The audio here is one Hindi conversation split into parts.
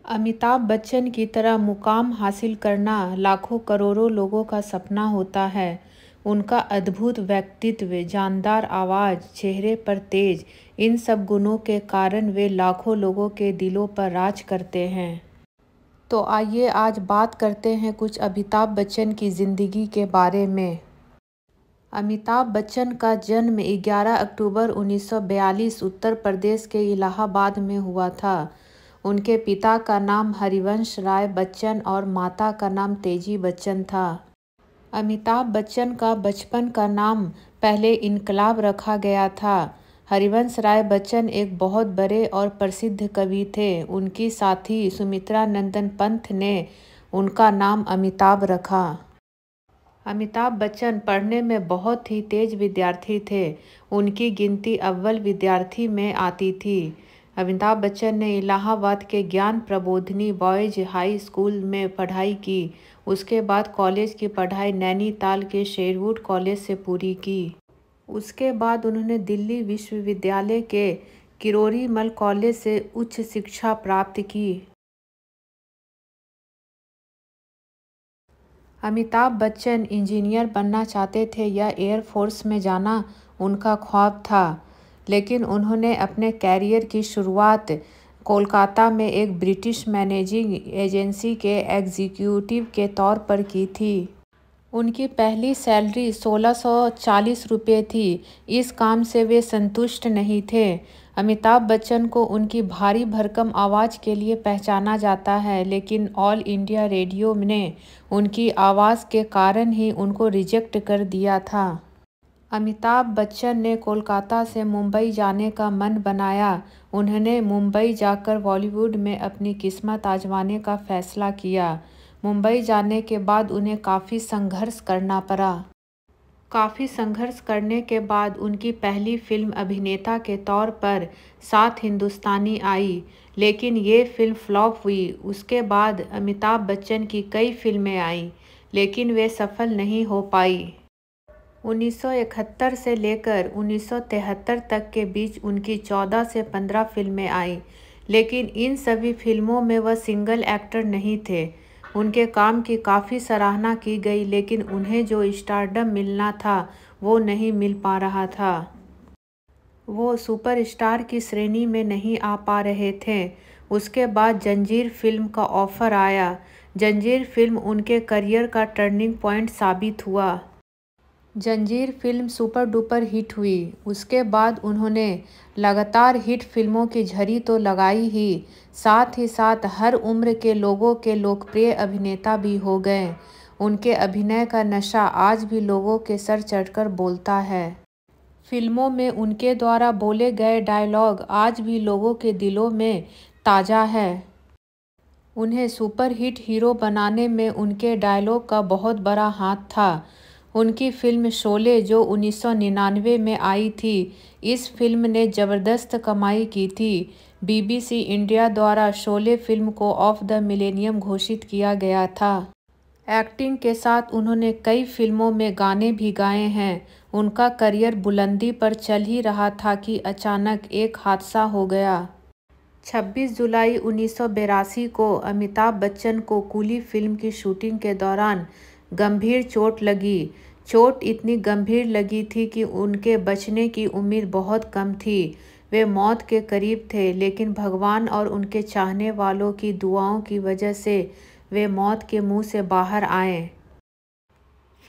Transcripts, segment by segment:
अमिताभ बच्चन की तरह मुकाम हासिल करना लाखों करोड़ों लोगों का सपना होता है। उनका अद्भुत व्यक्तित्व, जानदार आवाज़, चेहरे पर तेज, इन सब गुणों के कारण वे लाखों लोगों के दिलों पर राज करते हैं। तो आइए आज बात करते हैं कुछ अमिताभ बच्चन की ज़िंदगी के बारे में। अमिताभ बच्चन का जन्म 11 अक्टूबर 1942 उत्तर प्रदेश के इलाहाबाद में हुआ था। उनके पिता का नाम हरिवंश राय बच्चन और माता का नाम तेजी बच्चन था। अमिताभ बच्चन का बचपन का नाम पहले इनकलाब रखा गया था। हरिवंश राय बच्चन एक बहुत बड़े और प्रसिद्ध कवि थे। उनकी साथी सुमित्रा नंदन पंत ने उनका नाम अमिताभ रखा। अमिताभ बच्चन पढ़ने में बहुत ही तेज विद्यार्थी थे। उनकी गिनती अव्वल विद्यार्थी में आती थी। अमिताभ बच्चन ने इलाहाबाद के ज्ञान प्रबोधिनी बॉयज हाई स्कूल में पढ़ाई की। उसके बाद कॉलेज की पढ़ाई नैनीताल के शेरवुड कॉलेज से पूरी की। उसके बाद उन्होंने दिल्ली विश्वविद्यालय के किरोड़ीमल कॉलेज से उच्च शिक्षा प्राप्त की। अमिताभ बच्चन इंजीनियर बनना चाहते थे या एयरफोर्स में जाना उनका ख्वाब था, लेकिन उन्होंने अपने कैरियर की शुरुआत कोलकाता में एक ब्रिटिश मैनेजिंग एजेंसी के एग्जीक्यूटिव के तौर पर की थी। उनकी पहली सैलरी 1640 रुपये थी। इस काम से वे संतुष्ट नहीं थे। अमिताभ बच्चन को उनकी भारी भरकम आवाज़ के लिए पहचाना जाता है, लेकिन ऑल इंडिया रेडियो ने उनकी आवाज़ के कारण ही उनको रिजेक्ट कर दिया था। अमिताभ बच्चन ने कोलकाता से मुंबई जाने का मन बनाया। उन्होंने मुंबई जाकर बॉलीवुड में अपनी किस्मत आजमाने का फैसला किया। मुंबई जाने के बाद उन्हें काफ़ी संघर्ष करना पड़ा। काफ़ी संघर्ष करने के बाद उनकी पहली फिल्म अभिनेता के तौर पर सात हिंदुस्तानी आई, लेकिन ये फिल्म फ्लॉप हुई। उसके बाद अमिताभ बच्चन की कई फिल्में आईं, लेकिन वे सफल नहीं हो पाई। 1971 से लेकर 1973 तक के बीच उनकी 14 से 15 फिल्में आईं, लेकिन इन सभी फिल्मों में वह सिंगल एक्टर नहीं थे। उनके काम की काफ़ी सराहना की गई, लेकिन उन्हें जो स्टारडम मिलना था वो नहीं मिल पा रहा था। वो सुपरस्टार की श्रेणी में नहीं आ पा रहे थे। उसके बाद जंजीर फिल्म का ऑफ़र आया। जंजीर फिल्म उनके करियर का टर्निंग पॉइंट साबित हुआ। जंजीर फिल्म सुपर डुपर हिट हुई। उसके बाद उन्होंने लगातार हिट फिल्मों की झड़ी तो लगाई ही, साथ ही साथ हर उम्र के लोगों के लोकप्रिय अभिनेता भी हो गए। उनके अभिनय का नशा आज भी लोगों के सर चढ़कर बोलता है। फिल्मों में उनके द्वारा बोले गए डायलॉग आज भी लोगों के दिलों में ताज़ा है। उन्हें सुपरहिट हीरो बनाने में उनके डायलॉग का बहुत बड़ा हाथ था। उनकी फिल्म शोले जो 1999 में आई थी, इस फिल्म ने ज़बरदस्त कमाई की थी। BBC इंडिया द्वारा शोले फिल्म को ऑफ द मिलेनियम घोषित किया गया था। एक्टिंग के साथ उन्होंने कई फिल्मों में गाने भी गाए हैं। उनका करियर बुलंदी पर चल ही रहा था कि अचानक एक हादसा हो गया। 26 जुलाई 1982 को अमिताभ बच्चन को कूली फिल्म की शूटिंग के दौरान गंभीर चोट लगी। चोट इतनी गंभीर लगी थी कि उनके बचने की उम्मीद बहुत कम थी। वे मौत के करीब थे, लेकिन भगवान और उनके चाहने वालों की दुआओं की वजह से वे मौत के मुंह से बाहर आए।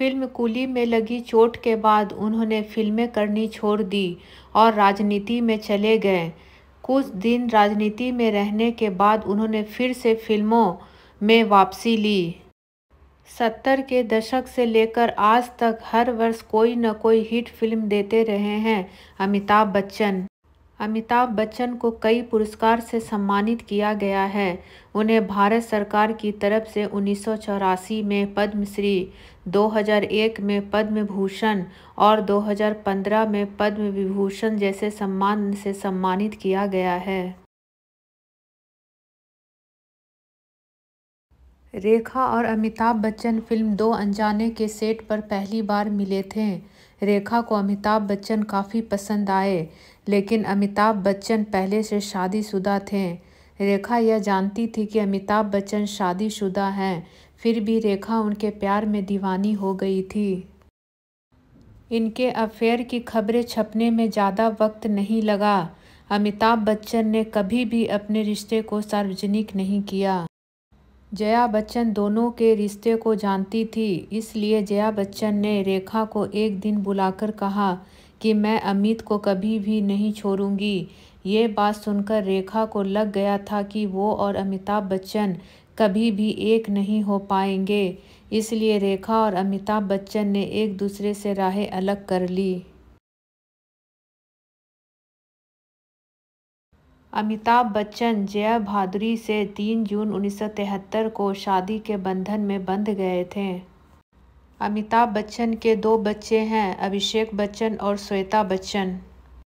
फिल्म कूली में लगी चोट के बाद उन्होंने फिल्में करनी छोड़ दी और राजनीति में चले गए। कुछ दिन राजनीति में रहने के बाद उन्होंने फिर से फिल्मों में वापसी ली। 70 के दशक से लेकर आज तक हर वर्ष कोई न कोई हिट फिल्म देते रहे हैं अमिताभ बच्चन। अमिताभ बच्चन को कई पुरस्कार से सम्मानित किया गया है। उन्हें भारत सरकार की तरफ से 1984 में पद्मश्री, 2001 में पद्म भूषण और 2015 में पद्म विभूषण जैसे सम्मान से सम्मानित किया गया है। रेखा और अमिताभ बच्चन फिल्म दो अनजाने के सेट पर पहली बार मिले थे। रेखा को अमिताभ बच्चन काफ़ी पसंद आए, लेकिन अमिताभ बच्चन पहले से शादीशुदा थे। रेखा यह जानती थी कि अमिताभ बच्चन शादीशुदा हैं, फिर भी रेखा उनके प्यार में दीवानी हो गई थी। इनके अफेयर की खबरें छपने में ज़्यादा वक्त नहीं लगा। अमिताभ बच्चन ने कभी भी अपने रिश्ते को सार्वजनिक नहीं किया। जया बच्चन दोनों के रिश्ते को जानती थी, इसलिए जया बच्चन ने रेखा को एक दिन बुलाकर कहा कि मैं अमित को कभी भी नहीं छोड़ूंगी। ये बात सुनकर रेखा को लग गया था कि वो और अमिताभ बच्चन कभी भी एक नहीं हो पाएंगे, इसलिए रेखा और अमिताभ बच्चन ने एक दूसरे से राहें अलग कर ली। अमिताभ बच्चन जया भादुरी से 3 जून 1973 को शादी के बंधन में बंध गए थे। अमिताभ बच्चन के 2 बच्चे हैं, अभिषेक बच्चन और श्वेता बच्चन।